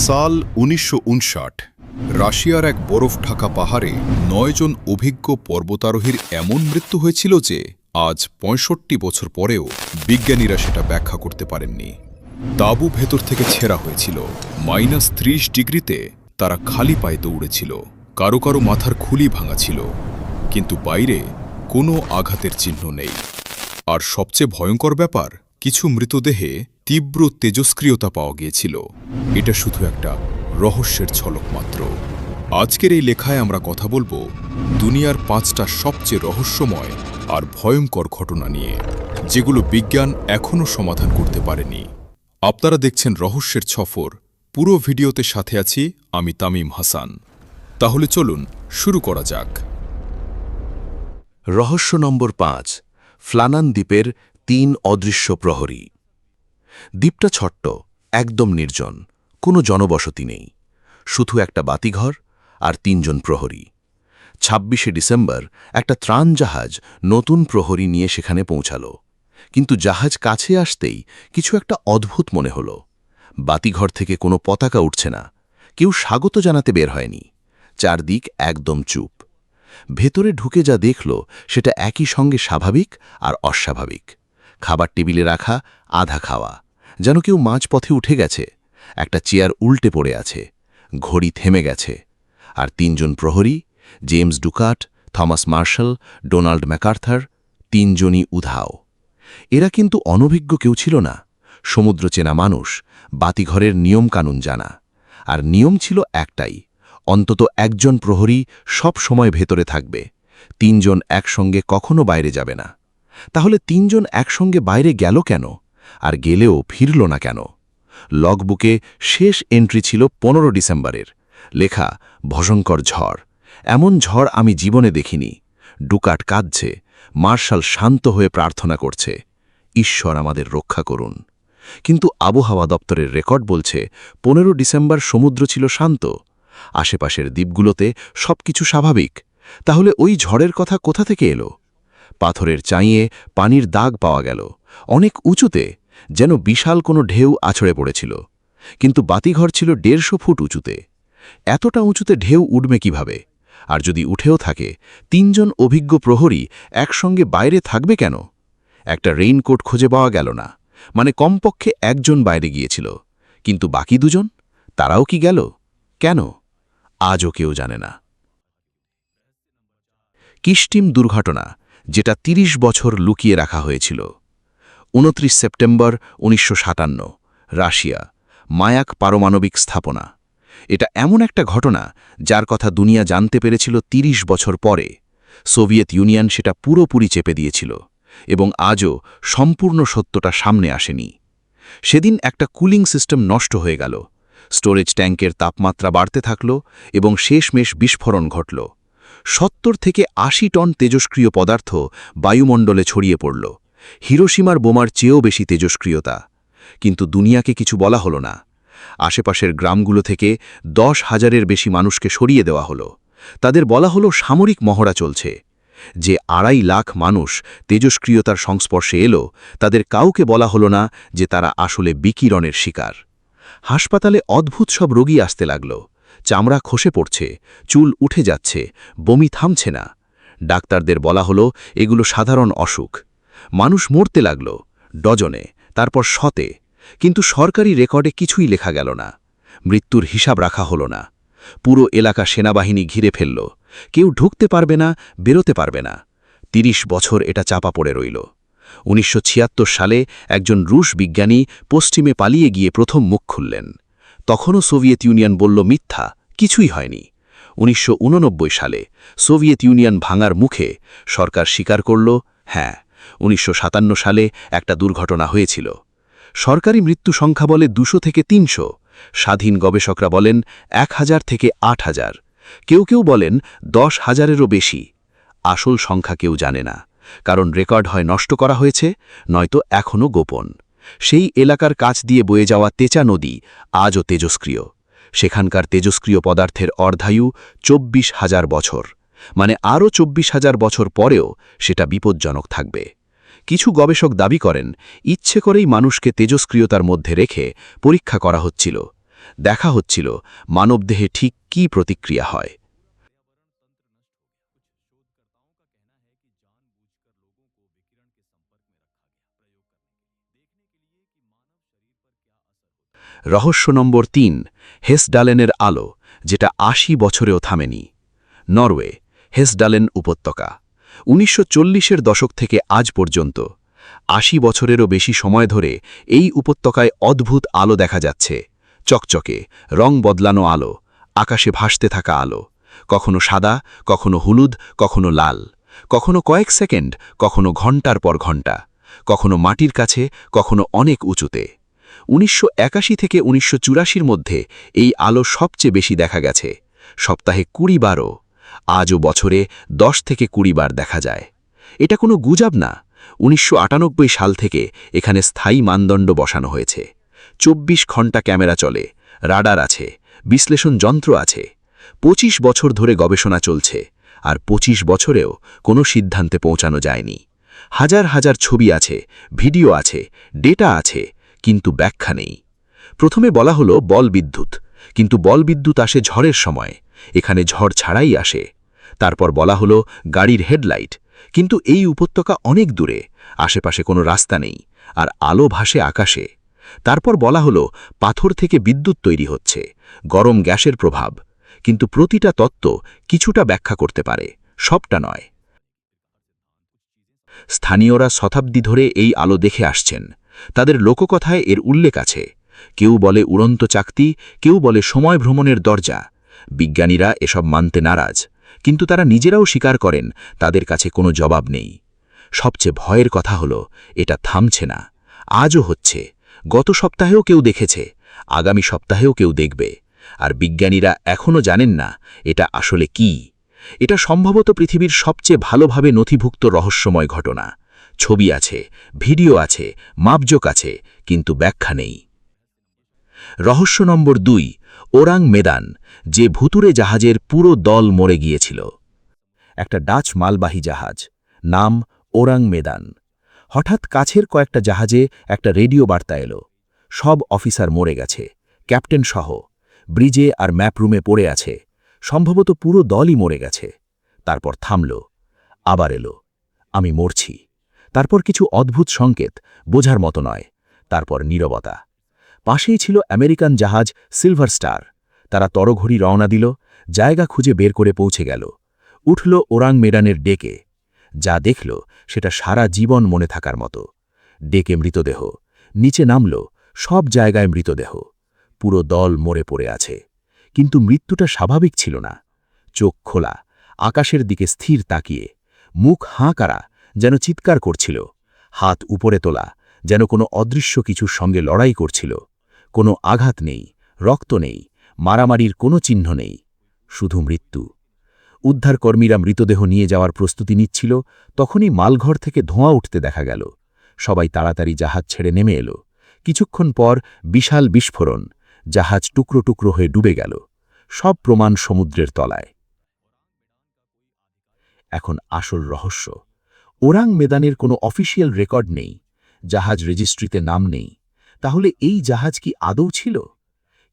সাল ১৯৫৯। রাশিয়ার এক বরফ ঢাকা পাহাড়ে ৯ জন অভিজ্ঞ পর্বতারোহীর এমন মৃত্যু হয়েছিল যে আজ ৬৫ বছর পরেও বিজ্ঞানীরা সেটা ব্যাখ্যা করতে পারেননি। তাঁবু ভেতর থেকে ছেঁড়া হয়েছিল, -৩০ ডিগ্রিতে তারা খালি পায়ে দৌড়েছিল, কারো কারো মাথার খুলি ভাঙা ছিল, কিন্তু বাইরে কোনো আঘাতের চিহ্ন নেই। আর সবচেয়ে ভয়ঙ্কর ব্যাপার, কিছু মৃতদেহে তীব্র তেজস্ক্রিয়তা পাওয়া গিয়েছিল। এটা শুধু একটা রহস্যের ঝলক মাত্র। আজকের এই লেখায় আমরা কথা বলবো দুনিয়ার ৫টা সবচেয়ে রহস্যময় আর ভয়ঙ্কর ঘটনা নিয়ে, যেগুলো বিজ্ঞান এখনও সমাধান করতে পারেনি। আপনারা দেখছেন রহস্যের সফর। পুরো ভিডিওতে সাথে আছি আমি তামিম হাসান। তাহলে চলুন শুরু করা যাক। রহস্য নম্বর ৫, ফ্লানান দ্বীপের ৩ অদৃশ্য প্রহরী। দ্বীপটা ছোট্ট, একদম নির্জন, কোনো জনবসতি নেই, শুধু একটা বাতিঘর আর ৩ জন প্রহরী। ২৬শে ডিসেম্বর একটা ত্রাণ জাহাজ নতুন প্রহরী নিয়ে সেখানে পৌঁছাল। কিন্তু জাহাজ কাছে আসতেই কিছু একটা অদ্ভুত মনে হল। বাতিঘর থেকে কোনো পতাকা উঠছে না, কেউ স্বাগত জানাতে বের হয়নি, চারদিক একদম চুপ। ভেতরে ঢুকে যা দেখল সেটা একই সঙ্গে স্বাভাবিক আর অস্বাভাবিক। খাবার টেবিলে রাখা, আধা খাওয়া, যেন কেউ মাঝপথে উঠে গেছে। একটা চেয়ার উল্টে পড়ে আছে, ঘড়ি থেমে গেছে। আর ৩ জন প্রহরী, James Ducat, Thomas Marshall, Donald MacArthur, ৩ জনই উধাও। এরা কিন্তু অনভিজ্ঞ কেউ ছিল না, সমুদ্র চেনা মানুষ, বাতিঘরের নিয়মকানুন জানা। আর নিয়ম ছিল একটাই, অন্তত একজন প্রহরী সব সময় ভেতরে থাকবে, ৩ জন একসঙ্গে কখনো বাইরে যাবে না। তাহলে ৩ জন একসঙ্গে বাইরে গেল কেন, আর গেলেও ফিরল না কেন? লগবুকে শেষ এন্ট্রি ছিল ১৫ ডিসেম্বরের, লেখা ভয়ঙ্কর ঝড়। এমন ঝড় আমি জীবনে দেখিনি। ডুকাট কাঁদছে, মার্শাল শান্ত হয়ে প্রার্থনা করছে, ঈশ্বর আমাদের রক্ষা করুন। কিন্তু আবহাওয়া দপ্তরের রেকর্ড বলছে ১৫ ডিসেম্বর সমুদ্র ছিল শান্ত, আশেপাশের দ্বীপগুলোতে সবকিছু স্বাভাবিক। তাহলে ওই ঝড়ের কথা কোথা থেকে এলো? পাথরের চাইয়ে পানির দাগ পাওয়া গেল, অনেক উঁচুতে, যেন বিশাল কোনো ঢেউ আছড়ে পড়েছিল। কিন্তু বাতিঘর ছিল ১৫০ ফুট উঁচুতে। এতটা উঁচুতে ঢেউ উঠবে কিভাবে? আর যদি উঠেও থাকে, ৩ জন অভিজ্ঞ প্রহরী একসঙ্গে বাইরে থাকবে কেন? একটা রেইনকোট খুঁজে পাওয়া গেল না, মানে কমপক্ষে একজন বাইরে গিয়েছিল। কিন্তু বাকি ২ জন, তারাও কি গেল? কেন? আজও কেউ জানে না। কিস্টিম দুর্ঘটনা, যেটা ৩০ বছর লুকিয়ে রাখা হয়েছিল। ২৯ সেপ্টেম্বর ১৯৫৭, রাশিয়া, মায়াক পারমাণবিক স্থাপনা। এটা এমন একটা ঘটনা যার কথা দুনিয়া জানতে পেরেছিল ৩০ বছর পরে। সোভিয়েত ইউনিয়ন সেটা পুরোপুরি চেপে দিয়েছিল, এবং আজও সম্পূর্ণ সত্যটা সামনে আসেনি। সেদিন একটা কুলিং সিস্টেম নষ্ট হয়ে গেল, স্টোরেজ ট্যাঙ্কের তাপমাত্রা বাড়তে থাকল, এবং শেষমেশ বিস্ফোরণ ঘটল। ৭০ থেকে ৮০ টন তেজস্ক্রিয় পদার্থ বায়ুমণ্ডলে ছড়িয়ে পড়ল, হিরোশিমার বোমার চেয়েও বেশি তেজস্ক্রিয়তা। কিন্তু দুনিয়াকে কিছু বলা হলো না। আশেপাশের গ্রামগুলো থেকে ১০,০০০-এর বেশি মানুষকে সরিয়ে দেওয়া হলো। তাদের বলা হলো সামরিক মহড়া চলছে। যে ২.৫ লাখ মানুষ তেজস্ক্রিয়তার সংস্পর্শে এলো, তাদের কাউকে বলা হলো না যে তারা আসলে বিকিরণের শিকার। হাসপাতালে অদ্ভুত সব রোগী আসতে লাগল, চামড়া খসে পড়ছে, চুল উঠে যাচ্ছে, বমি থামছে না। ডাক্তারদের বলা হলো এগুলো সাধারণ অসুখ। মানুষ মরতে লাগল, ডজনে, তারপর শতে। কিন্তু সরকারি রেকর্ডে কিছুই লেখা গেল না, মৃত্যুর হিসাব রাখা হলো না। পুরো এলাকা সেনাবাহিনী ঘিরে ফেলল, কেউ ঢুকতে পারবে না, বেরোতে পারবে না। ৩০ বছর এটা চাপা পড়ে রইল। ১৯৭৬ সালে একজন রুশ বিজ্ঞানী পশ্চিমে পালিয়ে গিয়ে প্রথম মুখ খুললেন। তখনও সোভিয়েত ইউনিয়ন বলল মিথ্যা, কিছুই হয়নি। ১৯৮৯ সালে সোভিয়েত ইউনিয়ন ভাঙার মুখে সরকার স্বীকার করল, হ্যাঁ, ১৯৫৭ সালে একটা দুর্ঘটনা হয়েছিল। সরকারি মৃত্যু সংখ্যা বলে ২০০ থেকে ৩০০, স্বাধীন গবেষকরা বলেন ১,০০০ থেকে ৮,০০০, কেউ কেউ বলেন ১০,০০০-এরও বেশি। আসল সংখ্যা কেউ জানে না, কারণ রেকর্ড হয় নষ্ট করা হয়েছে, নয়তো এখনও গোপন। সেই এলাকার কাছ দিয়ে বয়ে যাওয়া তেচা নদী আজও তেজস্ক্রিয়। সেখানকার তেজস্ক্রিয় পদার্থের অর্ধায়ু ২৪,০০০ বছর, মানে আরও ২৪,০০০ বছর পরেও সেটা বিপজ্জনক থাকবে। কিছু গবেষক দাবি করেন ইচ্ছে করেই মানুষকে তেজস্ক্রিয়তার মধ্যে রেখে পরীক্ষা করা হচ্ছিল, দেখা হচ্ছিল মানবদেহে ঠিক কী প্রতিক্রিয়া হয়। রহস্য নম্বর ৩, হেসডালেনের আলো, যেটা ৮০ বছরেও থামেনি। নরওয়ে, হেসডালেন উপত্যকা। ১৯৪০-এর দশক থেকে আজ পর্যন্ত ৮০ বছরেরও বেশি সময় ধরে এই উপত্যকায় অদ্ভুত আলো দেখা যাচ্ছে। চকচকে, রং বদলানো আলো, আকাশে ভাসতে থাকা আলো, কখনো সাদা, কখনো হলুদ, কখনো লাল, কখনো কয়েক সেকেন্ড, কখনো ঘন্টার পর ঘন্টা, কখনো মাটির কাছে, কখনো অনেক উঁচুতে। ১৯৮১ থেকে ১৯৮৪-র মধ্যে এই আলো সবচেয়ে বেশি দেখা গেছে, সপ্তাহে ২০ বারও। আজও বছরে ১০ থেকে ২০ বার দেখা যায়। এটা কোনো গুজব না। ১৯৯৮ সাল থেকে এখানে স্থায়ী মানদণ্ড বসানো হয়েছে। ২৪ ঘণ্টা ক্যামেরা চলে, রাডার আছে, বিশ্লেষণ যন্ত্র আছে। ২৫ বছর ধরে গবেষণা চলছে, আর ২৫ বছরেও কোনো সিদ্ধান্তে পৌঁছানো যায়নি। হাজার হাজার ছবি আছে, ভিডিও আছে, ডেটা আছে, কিন্তু ব্যাখ্যা নেই। প্রথমে বলা হলো বলবিদ্যুৎ, কিন্তু বলবিদ্যুৎ আসে ঝড়ের সময়, এখানে ঝড় ছাড়াই আসে। তারপর বলা হলো গাড়ির হেডলাইট, কিন্তু এই উপত্যকা অনেক দূরে, আশেপাশে কোনো রাস্তা নেই, আর আলো ভাসে আকাশে। তারপর বলা হলো পাথর থেকে বিদ্যুৎ তৈরি হচ্ছে, গরম গ্যাসের প্রভাব, কিন্তু প্রতিটা তত্ত্ব কিছুটা ব্যাখ্যা করতে পারে, সবটা নয়। স্থানীয়রা শতাব্দী ধরে এই আলো দেখে আসছেন, তাদের লোককথায় এর উল্লেখ আছে। কেউ বলে উড়ন্ত চাকতি, কেউ বলে সময় ভ্রমণের দরজা। বিজ্ঞানীরা এসব মানতে নারাজ, কিন্তু তারা নিজেরাও স্বীকার করেন তাদের কাছে কোনো জবাব নেই। সবচেয়ে ভয়ের কথা হলো এটা থামছে না, আজও হচ্ছে। গত সপ্তাহেও কেউ দেখেছে, আগামী সপ্তাহেও কেউ দেখবে, আর বিজ্ঞানীরা এখনও জানেন না এটা আসলে কি। এটা সম্ভবত পৃথিবীর সবচেয়ে ভালোভাবে নথিভুক্ত রহস্যময় ঘটনা। ছবি আছে, ভিডিও আছে, মাপজোক আছে, কিন্তু ব্যাখ্যা নেই। রহস্য নম্বর ২, ওরাং মেদান, যে ভুতুরে জাহাজের পুরো দল মরে গিয়েছিল। একটা ডাচ মালবাহী জাহাজ, নাম ওরাং মেদান। হঠাৎ কাছের কয়েকটা জাহাজে একটা রেডিও বার্তা এলো, সব অফিসার মরে গেছে, ক্যাপ্টেন সহ। ব্রিজে আর ম্যাপ রুমে পড়ে আছে, সম্ভবত পুরো দলই মরে গেছে। তারপর থামল, আবার এলো, আমি মরছি। তারপর কিছু অদ্ভুত সংকেত, বোঝার মতো নয়। তারপর নীরবতা। পাশেই ছিল আমেরিকান জাহাজ সিলভার স্টার। তারা তড়ঘড়ি রওনা দিল, জায়গা খুঁজে বের করে পৌঁছে গেল। উঠল ওরাং মেডানের ডেকে। যা দেখল সেটা সারা জীবন মনে থাকার মতো। ডেকে মৃতদেহ, নিচে নামল, সব জায়গায় মৃতদেহ। পুরো দল মরে পড়ে আছে, কিন্তু মৃত্যুটা স্বাভাবিক ছিল না। চোখ খোলা, আকাশের দিকে স্থির তাকিয়ে, মুখ হাঁ করা, যেন চিৎকার করছিল, হাত উপরে তোলা, যেন কোনো অদৃশ্য কিছুর সঙ্গে লড়াই করছিল। কোনো আঘাত নেই, রক্ত নেই, মারামারির কোনো চিহ্ন নেই, শুধু মৃত্যু। উদ্ধারকর্মীরা মৃতদেহ নিয়ে যাওয়ার প্রস্তুতি নিচ্ছিল, তখনই মালঘর থেকে ধোঁয়া উঠতে দেখা গেল। সবাই তাড়াতাড়ি জাহাজ ছেড়ে নেমে এলো। কিছুক্ষণ পর বিশাল বিস্ফোরণ, জাহাজ টুকরো টুকরো হয়ে ডুবে গেল, সব প্রমাণ সমুদ্রের তলায়। এখন আসল রহস্য। ওরাং মেদানের কোনো অফিসিয়াল রেকর্ড নেই, জাহাজ রেজিস্ট্রিতে নাম নেই। তাহলে এই জাহাজ কি আদৌ ছিল?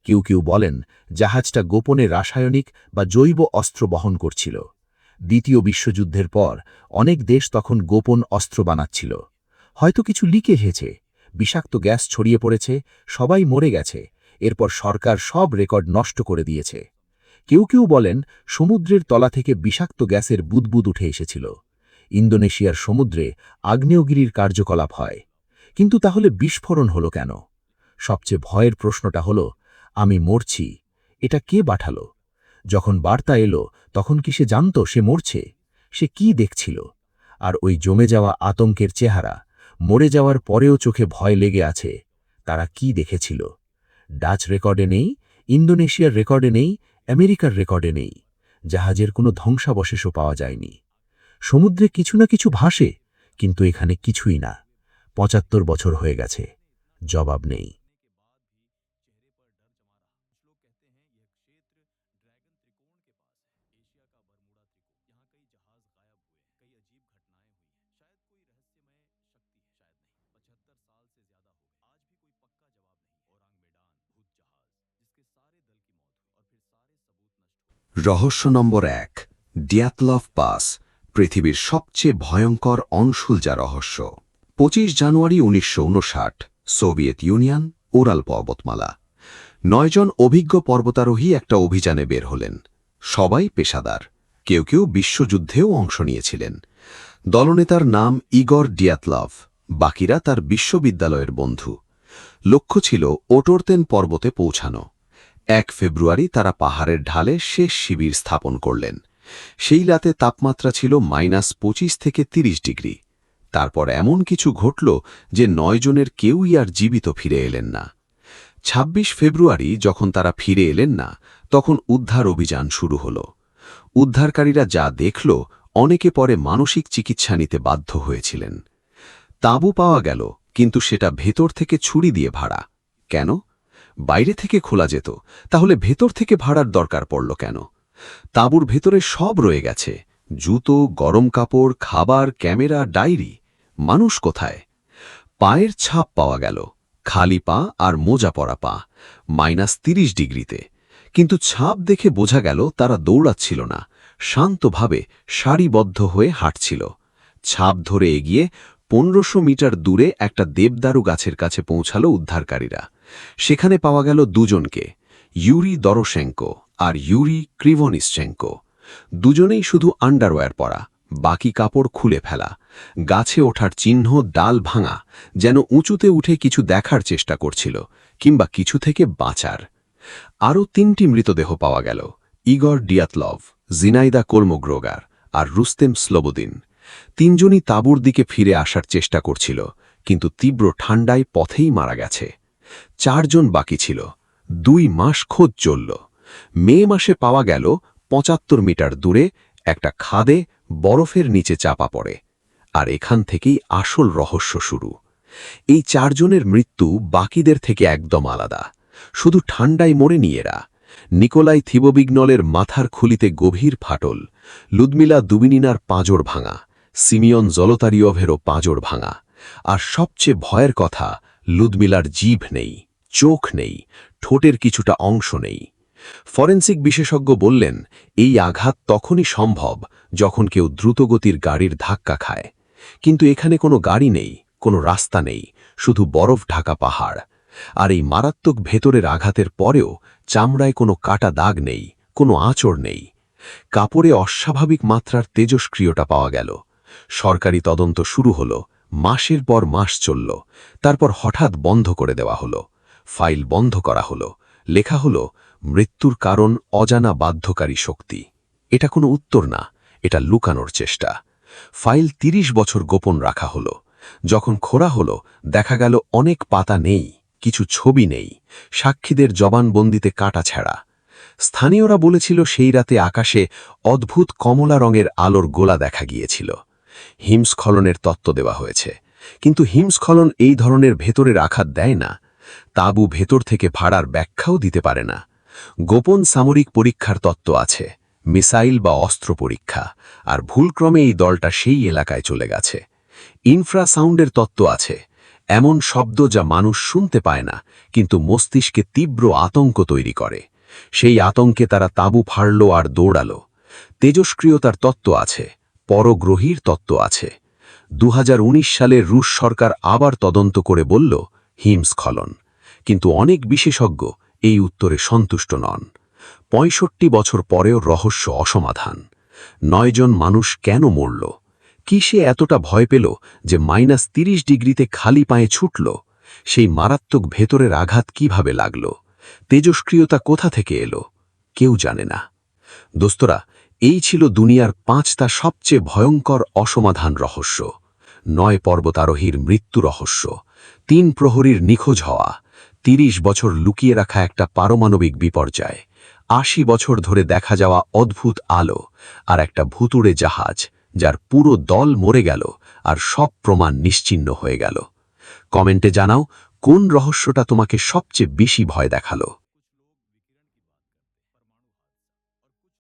কেউ কেউ বলেন জাহাজটা গোপনে রাসায়নিক বা জৈব অস্ত্র বহন করছিল। দ্বিতীয় বিশ্বযুদ্ধের পর অনেক দেশ তখন গোপন অস্ত্র বানাচ্ছিল। হয়তো কিছু লিকে হয়েছে, বিষাক্ত গ্যাস ছড়িয়ে পড়েছে, সবাই মরে গেছে, এরপর সরকার সব রেকর্ড নষ্ট করে দিয়েছে। কেউ কেউ বলেন সমুদ্রের তলা থেকে বিষাক্ত গ্যাসের বুদবুদ উঠে এসেছিল। ইন্দোনেশিয়ার সমুদ্রে আগ্নেয়গিরির কার্যকলাপ হয়। কিন্তু তাহলে বিস্ফোরণ হলো কেন? সবচেয়ে ভয়ের প্রশ্নটা হলো, আমি মরছি, এটা কে পাঠালো? যখন বার্তা এলো তখন কি সে জানত সে মরছে? সে কি দেখছিল? আর ওই জমে যাওয়া আতঙ্কের চেহারা, মরে যাওয়ার পরেও চোখে ভয় লেগে আছে, তারা কি দেখেছিল? ডাচ রেকর্ডে নেই, ইন্দোনেশিয়ার রেকর্ডে নেই, আমেরিকার রেকর্ডে নেই। জাহাজের কোনো ধ্বংসাবশেষও পাওয়া যায়নি। সমুদ্রে কিছু না কিছু ভাসে, কিন্তু এখানে কিছুই না। ৭৫ বছর হয়ে গেছে, জবাব নেই। রহস্য নম্বর 1, ডিয়াতলভ পাস, পৃথিবীর সবচেয়ে ভয়ঙ্কর অনশুলজা রহস্য। 25 জানুয়ারি 1959, সোভিয়েত ইউনিয়ন, ওরাল পর্বতমালা। 9 জন অভিজ্ঞ পর্বতারোহী একটা অভিযানে বের হলেন। সবাই পেশাদার, কেউ কেউ বিশ্বযুদ্ধেও অংশ নিয়েছিলেন। দলনেতার নাম ইগর ডিয়াতলভ, বাকিরা তার বিশ্ববিদ্যালয়ের বন্ধু। লক্ষ্য ছিল ওটোরতেন পর্বতে পৌঁছানো। 1 ফেব্রুয়ারি তারা পাহাড়ের ঢালে শেষ শিবির স্থাপন করলেন। সেই রাতে তাপমাত্রা ছিল -25 থেকে 30 ডিগ্রি। তারপর এমন কিছু ঘটল যে 9 জনের কেউই আর জীবিত ফিরে এলেন না। 26 ফেব্রুয়ারি যখন তারা ফিরে এলেন না, তখন উদ্ধার অভিযান শুরু হল। উদ্ধারকারীরা যা দেখল, অনেকে পরে মানসিক চিকিৎসা নিতে বাধ্য হয়েছিলেন। তাঁবু পাওয়া গেল, কিন্তু সেটা ভেতর থেকে ছুরি দিয়ে ভাড়া। কেন? বাইরে থেকে খোলা যেত, তাহলে ভেতর থেকে ভাড়ার দরকার পড়ল কেন? তাঁবুর ভেতরে সব রয়ে গেছে, জুতো, গরম কাপড়, খাবার, ক্যামেরা, ডায়েরি। মানুষ কোথায়? পায়ের ছাপ পাওয়া গেল, খালি পা আর মোজা পরা পা, -30 ডিগ্রিতে। কিন্তু ছাপ দেখে বোঝা গেল তারা দৌড়াচ্ছিল না, শান্তভাবে সারিবদ্ধ হয়ে হাঁটছিল। ছাপ ধরে এগিয়ে 1500 মিটার দূরে একটা দেবদারু গাছের কাছে পৌঁছালো উদ্ধারকারীরা। সেখানে পাওয়া গেল 2 জনকে, ইউরি দরোশেঙ্কো আর ইউরি ক্রিভনিশ্চেঙ্কো। দুজনেই শুধু আন্ডারওয়্যার পরা, বাকি কাপড় খুলে ফেলা। গাছে ওঠার চিহ্ন, ডাল ভাঙা, যেন উঁচুতে উঠে কিছু দেখার চেষ্টা করছিল, কিংবা কিছু থেকে বাঁচার। আরও 3টি মৃতদেহ পাওয়া গেল, ইগর ডিয়াতলভ, জিনাইদা কোলমোগ্রোগার আর রুস্তেম স্লোবোদিন। 3 জনই তাঁবুর দিকে ফিরে আসার চেষ্টা করছিল, কিন্তু তীব্র ঠান্ডায় পথেই মারা গেছে। 4 জন বাকি ছিল। 2 মাস খোঁজ চলল। মে মাসে পাওয়া গেল 75 মিটার দূরে একটা খাদে, বরফের নিচে চাপা পড়ে। আর এখান থেকেই আসল রহস্য শুরু। এই 4 জনের মৃত্যু বাকিদের থেকে একদম আলাদা। শুধু ঠান্ডায় মরেনি এরা। নিকোলাই থিবোবিগনলের মাথার খুলিতে গভীর ফাটল, লুদমিলা দুবিনিনার পাঁজর ভাঙা, সিমিয়ন জলোতারিয়ভেরও পাঁজর ভাঙা। আর সবচেয়ে ভয়ের কথা, লুদমিলার জিভ নেই, চোখ নেই, ঠোঁটের কিছুটা অংশ নেই। ফরেন্সিক বিশেষজ্ঞ বললেন, এই আঘাত তখনই সম্ভব যখন কেউ দ্রুতগতির গাড়ির ধাক্কা খায়। কিন্তু এখানে কোনো গাড়ি নেই, কোনো রাস্তা নেই, শুধু বরফ ঢাকা পাহাড়। আর এই মারাত্মক ভেতরের আঘাতের পরেও চামড়ায় কোনো কাটা দাগ নেই, কোনো আঁচড় নেই। কাপড়ে অস্বাভাবিক মাত্রার তেজস্ক্রিয়তা পাওয়া গেল। সরকারি তদন্ত শুরু হল, মাসের পর মাস চলল। তারপর হঠাৎ বন্ধ করে দেওয়া হলো। ফাইল বন্ধ করা হলো। লেখা হলো, মৃত্যুর কারণ অজানা বাধ্যকারী শক্তি। এটা কোনো উত্তর না, এটা লুকানোর চেষ্টা। ফাইল 30 বছর গোপন রাখা হলো। যখন খোঁড়া হলো, দেখা গেল অনেক পাতা নেই, কিছু ছবি নেই, সাক্ষীদের জবানবন্দিতে কাটা ছেঁড়া। স্থানীয়রা বলেছিল সেই রাতে আকাশে অদ্ভুত কমলা রঙের আলোর গোলা দেখা গিয়েছিল। হিমস্খলনের তত্ত্ব দেওয়া হয়েছে, কিন্তু হিমস্খলন এই ধরনের ভেতরের আঘাত দেয় না। তাঁবু ভেতর থেকে ভাড়ার ব্যাখ্যাও দিতে পারে না। গোপন সামরিক পরীক্ষার তত্ত্ব আছে, মিসাইল বা অস্ত্র পরীক্ষা, আর ভুলক্রমে এই দলটা সেই এলাকায় চলে গেছে। ইনফ্রাসাউন্ডের তত্ত্ব আছে, এমন শব্দ যা মানুষ শুনতে পায় না, কিন্তু মস্তিষ্কে তীব্র আতঙ্ক তৈরি করে। সেই আতঙ্কে তারা তাঁবু ফাড়ল আর দৌড়াল। তেজস্ক্রিয়তার তত্ত্ব আছে, পরগ্রহীর তত্ত্ব আছে। 2019 সালে রুশ সরকার আবার তদন্ত করে বলল, হিমস্খলন। কিন্তু অনেক বিশেষজ্ঞ এই উত্তরে সন্তুষ্ট নন। 65 বছর পরেও রহস্য অসমাধান। 9 জন মানুষ কেন মরল? কি সে এতটা ভয় পেল যে -30 ডিগ্রিতে খালি পায়ে ছুটল? সেই মারাত্মক ভেতরের আঘাত কিভাবে লাগল? তেজস্ক্রিয়তা কোথা থেকে এলো? কেউ জানে না। দোস্তরা, এই ছিল দুনিয়ার 5টা সবচেয়ে ভয়ঙ্কর অসমাধান রহস্য। 9 পর্বতারোহীর মৃত্যু রহস্য, 3 প্রহরীর নিখোঁজ হওয়া, 30 বছর লুকিয়ে রাখা একটা পারমাণবিক বিপর্যয়, 80 বছর ধরে দেখা যাওয়া অদ্ভুত আলো, আর একটা ভুতুড়ে জাহাজ যার পুরো দল মরে গেল আর সব প্রমাণ নিশ্চিহ্ন হয়ে গেল। কমেন্টে জানাও, কোন রহস্যটা তোমাকে সবচেয়ে বেশি ভয় দেখালো।